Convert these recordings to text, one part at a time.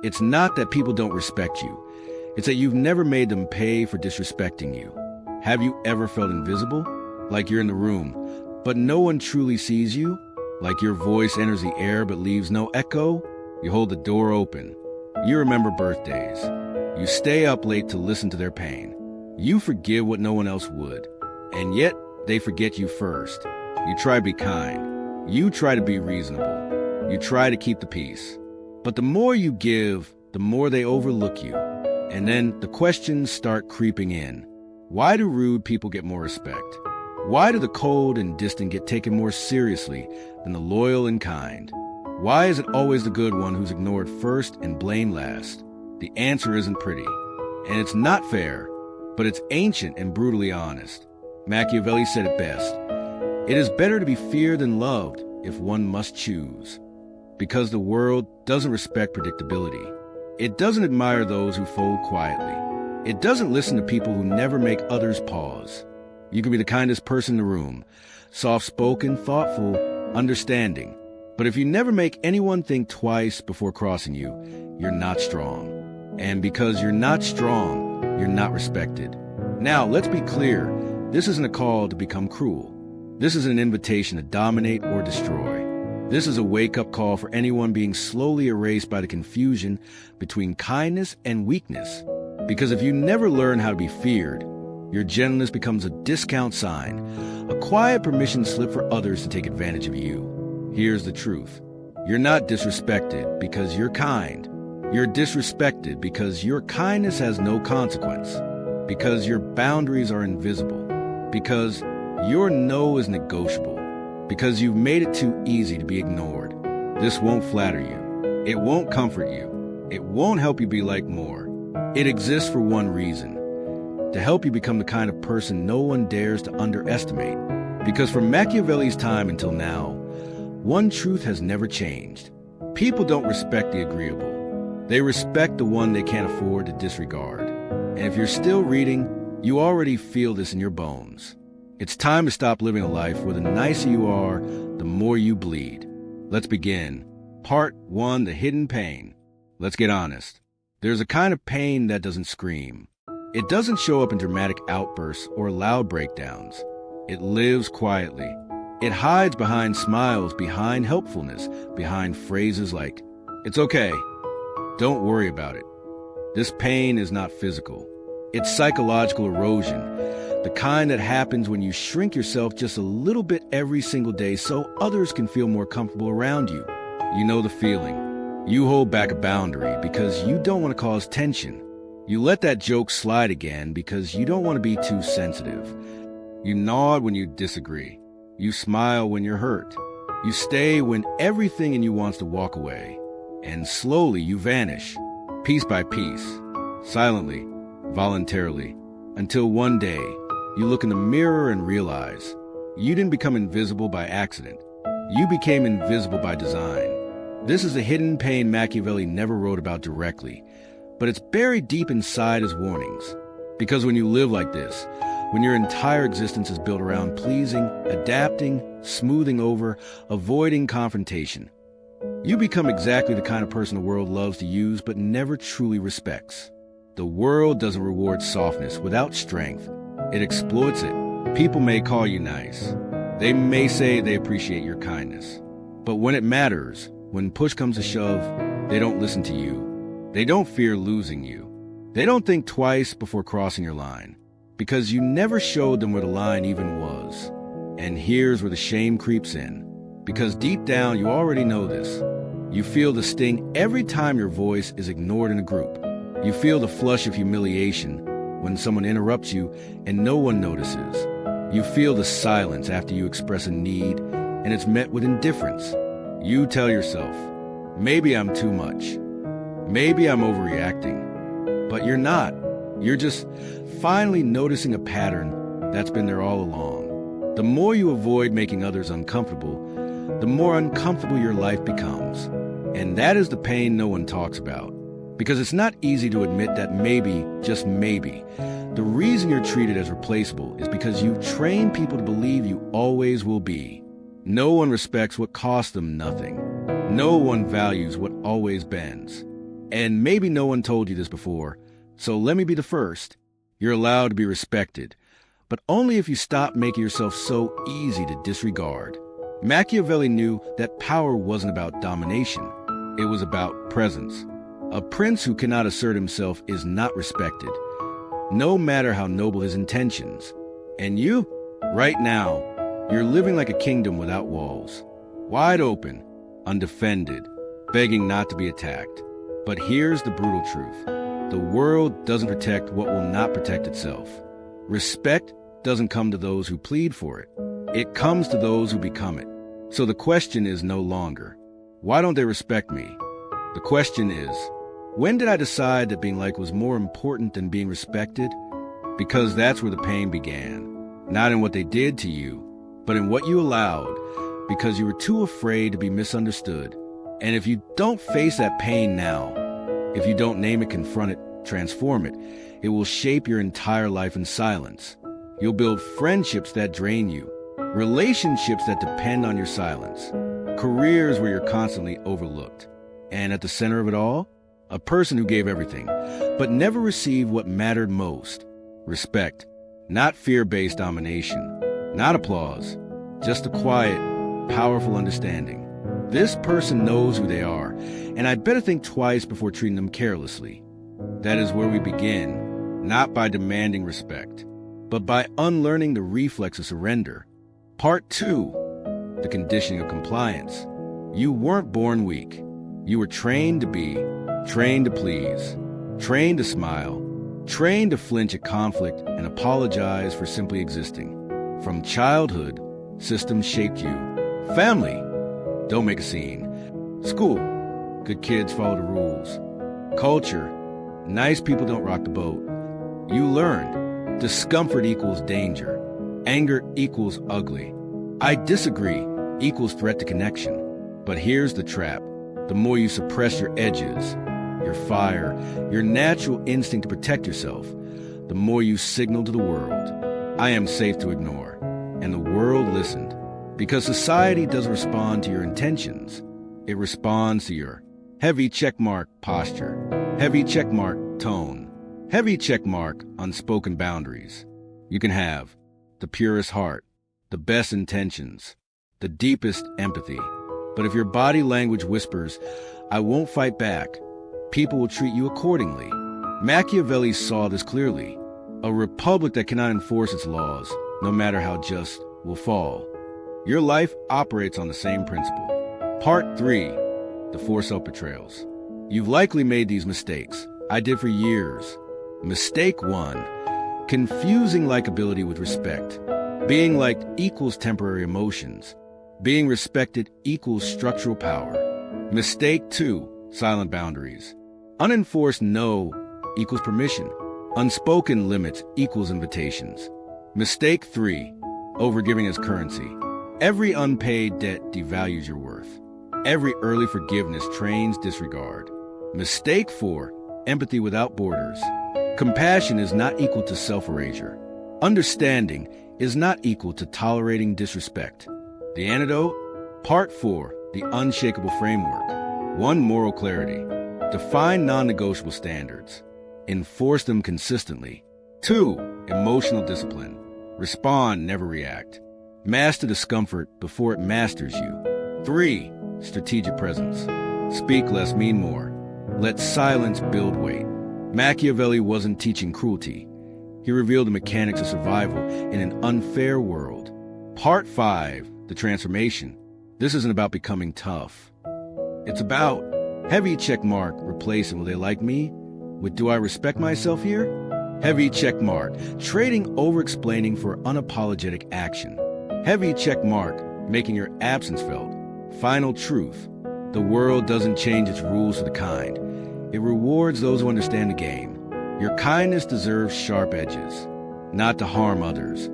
It's not that people don't respect you. It's that you've never made them pay for disrespecting you. Have you ever felt invisible? Like you're in the room, but no one truly sees you? Like your voice enters the air but leaves no echo? You hold the door open. You remember birthdays. You stay up late to listen to their pain. You forgive what no one else would. And yet, they forget you first. You try to be kind. You try to be reasonable. You try to keep the peace. But the more you give, the more they overlook you. And then the questions start creeping in. Why do rude people get more respect? Why do the cold and distant get taken more seriously than the loyal and kind? Why is it always the good one who's ignored first and blamed last? The answer isn't pretty. And it's not fair, but it's ancient and brutally honest. Machiavelli said it best. It is better to be feared than loved if one must choose. Because the world doesn't respect predictability. It doesn't admire those who fold quietly. It doesn't listen to people who never make others pause. You can be the kindest person in the room, soft-spoken, thoughtful, understanding. But if you never make anyone think twice before crossing you, you're not strong. And because you're not strong, you're not respected. Now, let's be clear. This isn't a call to become cruel. This is an invitation to dominate or destroy. This is a wake-up call for anyone being slowly erased by the confusion between kindness and weakness. Because if you never learn how to be feared, your gentleness becomes a discount sign, a quiet permission slip for others to take advantage of you. Here's the truth. You're not disrespected because you're kind. You're disrespected because your kindness has no consequence, because your boundaries are invisible, because your no is negotiable, because you've made it too easy to be ignored. This won't flatter you. It won't comfort you. It won't help you be liked more. It exists for one reason. To help you become the kind of person no one dares to underestimate. Because from Machiavelli's time until now, one truth has never changed. People don't respect the agreeable. They respect the one they can't afford to disregard. And if you're still reading, you already feel this in your bones. It's time to stop living a life where the nicer you are, the more you bleed. Let's begin. Part 1, the hidden pain. Let's get honest. There's a kind of pain that doesn't scream. It doesn't show up in dramatic outbursts or loud breakdowns. It lives quietly. It hides behind smiles, behind helpfulness, behind phrases like, "It's okay. Don't worry about it." This pain is not physical. It's psychological erosion, the kind that happens when you shrink yourself just a little bit every single day so others can feel more comfortable around you. You know the feeling. You hold back a boundary because you don't want to cause tension. You let that joke slide again because you don't want to be too sensitive. You nod when you disagree. You smile when you're hurt. You stay when everything in you wants to walk away. And slowly you vanish, piece by piece, silently, voluntarily, until one day you look in the mirror and realize you didn't become invisible by accident. You became invisible by design. This is a hidden pain Machiavelli never wrote about directly, but it's buried deep inside his warnings. Because when you live like this, when your entire existence is built around pleasing, adapting, smoothing over, avoiding confrontation, you become exactly the kind of person the world loves to use but never truly respects. The world doesn't reward softness without strength. It exploits it. People may call you nice. They may say they appreciate your kindness. But when it matters, when push comes to shove, they don't listen to you. They don't fear losing you. They don't think twice before crossing your line, because you never showed them where the line even was. And here's where the shame creeps in, because deep down you already know this. You feel the sting every time your voice is ignored in a group. You feel the flush of humiliation when someone interrupts you and no one notices. You feel the silence after you express a need and it's met with indifference. You tell yourself, maybe I'm too much. Maybe I'm overreacting. But you're not. You're just finally noticing a pattern that's been there all along. The more you avoid making others uncomfortable, the more uncomfortable your life becomes. And that is the pain no one talks about. Because it's not easy to admit that maybe, just maybe, the reason you're treated as replaceable is because you've trained people to believe you always will be. No one respects what costs them nothing. No one values what always bends. And maybe no one told you this before, so let me be the first. You're allowed to be respected, but only if you stop making yourself so easy to disregard. Machiavelli knew that power wasn't about domination. It was about presence. A prince who cannot assert himself is not respected, no matter how noble his intentions. And you, right now, you're living like a kingdom without walls, wide open, undefended, begging not to be attacked. But here's the brutal truth. The world doesn't protect what will not protect itself. Respect doesn't come to those who plead for it. It comes to those who become it. So the question is no longer, why don't they respect me? The question is, when did I decide that being liked was more important than being respected? Because that's where the pain began. Not in what they did to you, but in what you allowed, because you were too afraid to be misunderstood. And if you don't face that pain now, if you don't name it, confront it, transform it, it will shape your entire life in silence. You'll build friendships that drain you, relationships that depend on your silence, careers where you're constantly overlooked. And at the center of it all, a person who gave everything, but never received what mattered most. Respect, not fear-based domination, not applause, just a quiet, powerful understanding. This person knows who they are, and I'd better think twice before treating them carelessly. That is where we begin, not by demanding respect, but by unlearning the reflex of surrender. Part 2, the conditioning of compliance. You weren't born weak. You were trained to be, trained to please, trained to smile, trained to flinch at conflict and apologize for simply existing. From childhood, systems shaped you. Family, don't make a scene. School, good kids follow the rules. Culture, nice people don't rock the boat. You learned, discomfort equals danger. Anger equals ugly. I disagree equals threat to connection. But here's the trap. The more you suppress your edges, your fire, your natural instinct to protect yourself, the more you signal to the world, I am safe to ignore. And the world listened. Because society doesn't respond to your intentions. It responds to your heavy checkmark posture, heavy checkmark tone, heavy checkmark unspoken boundaries. You can have the purest heart, the best intentions, the deepest empathy. But if your body language whispers, I won't fight back, people will treat you accordingly. Machiavelli saw this clearly. A republic that cannot enforce its laws, no matter how just, will fall. Your life operates on the same principle. Part 3, the 4 self-betrayals. You've likely made these mistakes. I did for years. Mistake 1, confusing likability with respect. Being liked equals temporary emotions. Being respected equals structural power. Mistake 2, silent boundaries. Unenforced no equals permission. Unspoken limits equals invitations. Mistake 3, overgiving as currency. Every unpaid debt devalues your worth. Every early forgiveness trains disregard. Mistake 4, empathy without borders. Compassion is not equal to self-erasure. Understanding is not equal to tolerating disrespect. The antidote? Part 4, the unshakable framework. 1, moral clarity. Define non-negotiable standards. Enforce them consistently. 2, emotional discipline. Respond, never react. Master discomfort before it masters you. 3, strategic presence. Speak less, mean more. Let silence build weight. Machiavelli wasn't teaching cruelty. He revealed the mechanics of survival in an unfair world. Part 5, the transformation. This isn't about becoming tough. It's about heavy checkmark replacing will they like me with do I respect myself here? Heavy checkmark, trading over-explaining for unapologetic action. Heavy checkmark, making your absence felt. Final truth, the world doesn't change its rules for the kind. It rewards those who understand the game. Your kindness deserves sharp edges, not to harm others,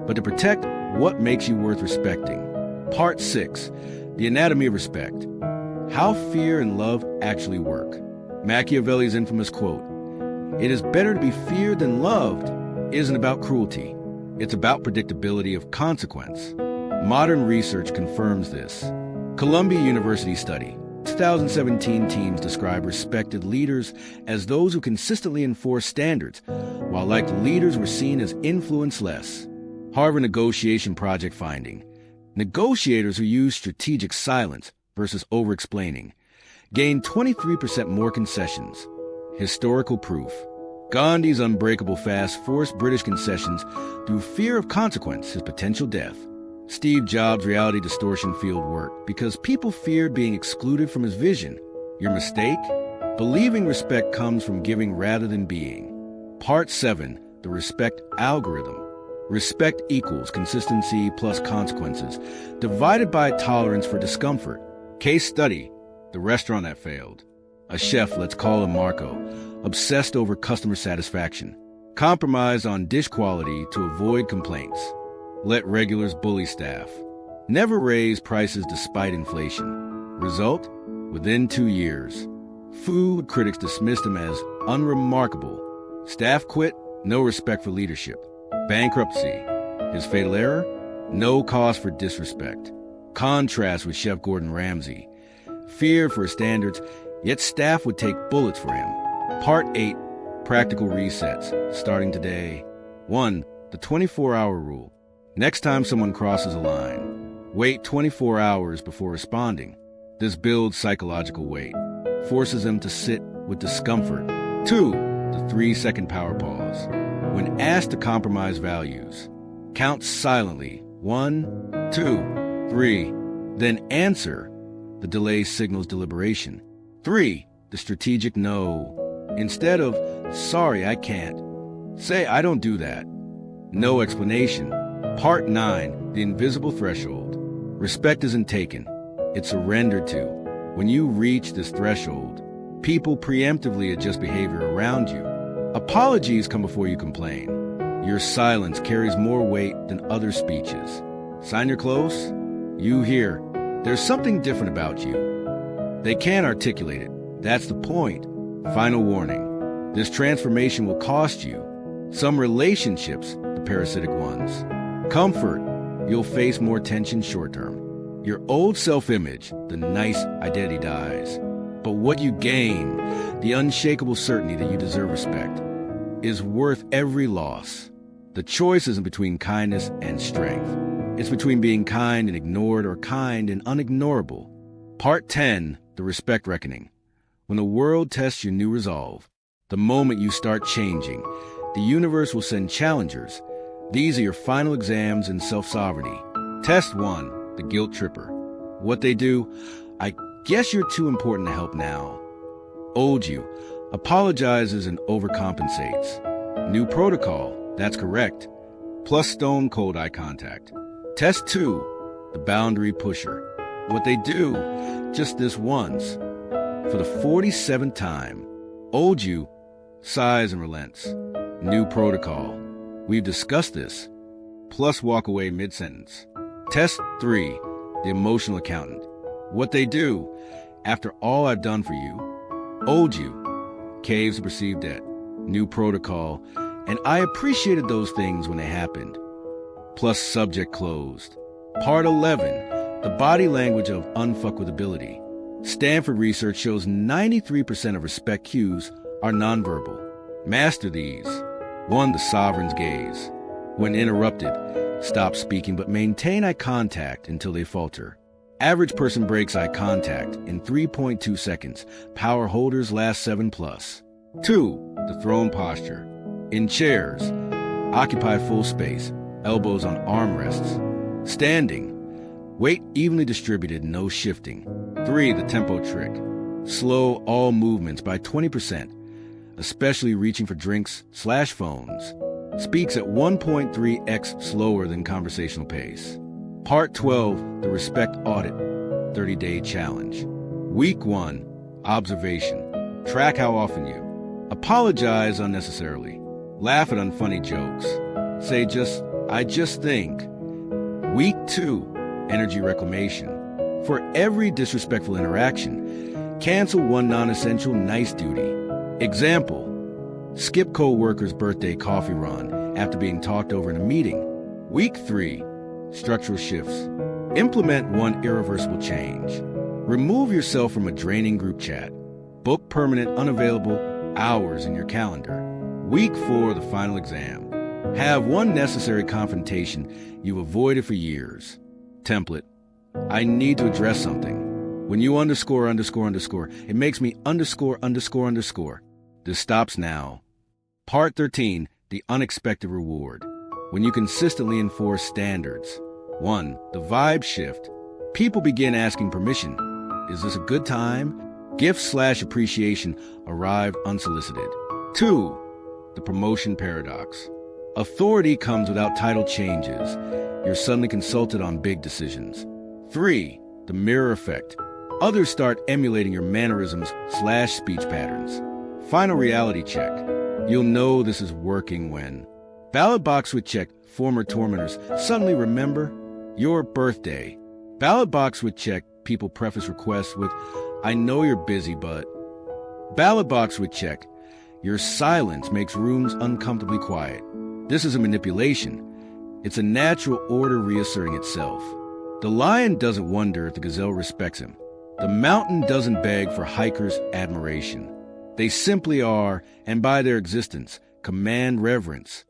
but to protect what makes you worth respecting. Part 6, the anatomy of respect. How fear and love actually work. Machiavelli's infamous quote, "It is better to be feared than loved," isn't about cruelty. It's about predictability of consequence. Modern research confirms this. Columbia University study, 2017 teams describe respected leaders as those who consistently enforce standards, while liked leaders were seen as influence-less. Harvard Negotiation Project finding: negotiators who use strategic silence versus over-explaining gained 23% more concessions. Historical proof: Gandhi's unbreakable fast forced British concessions through fear of consequence, his potential death. Steve Jobs' reality distortion field worked because people feared being excluded from his vision. Your mistake? Believing respect comes from giving rather than being. Part 7, the respect algorithm. Respect equals consistency plus consequences, divided by tolerance for discomfort. Case study: the restaurant that failed. A chef, let's call him Marco, obsessed over customer satisfaction, compromised on dish quality to avoid complaints. Let regulars bully staff. Never raise prices despite inflation. Result? Within 2 years. Food critics dismissed him as unremarkable. Staff quit, no respect for leadership. Bankruptcy. His fatal error? No cause for disrespect. Contrast with Chef Gordon Ramsay. Feared for his standards, yet staff would take bullets for him. Part 8, practical resets, starting today. 1. The 24-hour rule. Next time someone crosses a line, wait 24 hours before responding. This builds psychological weight, forces them to sit with discomfort. 2. The 3-second power pause. When asked to compromise values, count silently. 1, 2, 3, then answer. The delay signals deliberation. 3. The strategic no. Instead of, sorry, I can't, say, I don't do that. No explanation. Part 9, the invisible threshold. Respect isn't taken, it's surrendered to. When you reach this threshold, people preemptively adjust behavior around you. Apologies come before you complain. Your silence carries more weight than other speeches. Sign your close? You hear, there's something different about you. They can't articulate it. That's the point. Final warning. This transformation will cost you. Some relationships, the parasitic ones. Comfort, you'll face more tension short term. Your old self-image, the nice identity dies. But what you gain, the unshakable certainty that you deserve respect, is worth every loss. The choice isn't between kindness and strength. It's between being kind and ignored or kind and unignorable. Part 10, the respect reckoning. When the world tests your new resolve, the moment you start changing, the universe will send challengers. These are your final exams in self-sovereignty. Test 1, the guilt tripper. What they do? I guess you're too important to help now. Old you apologizes and overcompensates. New protocol, that's correct. Plus stone cold eye contact. Test 2, the boundary pusher. What they do? Just this once. For the 47th time, old you sighs and relents. New protocol. We've discussed this. Plus walk away mid-sentence. Test 3, the emotional accountant. What they do? After all I've done for you, old you caves the perceived debt. New protocol. And I appreciated those things when they happened. Plus subject closed. Part 11, the body language of unfuckwithability. Stanford research shows 93% of respect cues are nonverbal. Master these. 1, the sovereign's gaze. When interrupted, stop speaking but maintain eye contact until they falter. Average person breaks eye contact in 3.2 seconds. Power holders last 7+. 2, the throne posture. In chairs, occupy full space, elbows on armrests. Standing, weight evenly distributed, no shifting. 3, the tempo trick. Slow all movements by 20%, especially reaching for drinks/phones. Speaks at 1.3x slower than conversational pace. Part 12, the respect audit, 30-day challenge. Week 1, observation. Track how often you apologize unnecessarily. Laugh at unfunny jokes. Say I just think. Week 2, energy reclamation. For every disrespectful interaction, cancel one non-essential nice duty. Example, skip co-worker's birthday coffee run after being talked over in a meeting. Week 3, structural shifts. Implement one irreversible change. Remove yourself from a draining group chat. Book permanent unavailable hours in your calendar. Week 4 of the final exam. Have one necessary confrontation you've avoided for years. Template. I need to address something. When you underscore, it makes me underscore. This stops now. Part 13, the unexpected reward. When you consistently enforce standards. 1. The vibe shift. People begin asking permission. Is this a good time? Gift/appreciation arrived unsolicited. 2. The promotion paradox. Authority comes without title changes. You're suddenly consulted on big decisions. 3. The mirror effect. Others start emulating your mannerisms/speech patterns. Final reality check. You'll know this is working when ballot box would check. Former tormentors suddenly remember your birthday. Ballot box would check. People preface requests with, I know you're busy, but... Ballot box would check. Your silence makes rooms uncomfortably quiet. This is a manipulation. It's a natural order reasserting itself. The lion doesn't wonder if the gazelle respects him. The mountain doesn't beg for hikers' admiration. They simply are, and by their existence, command reverence.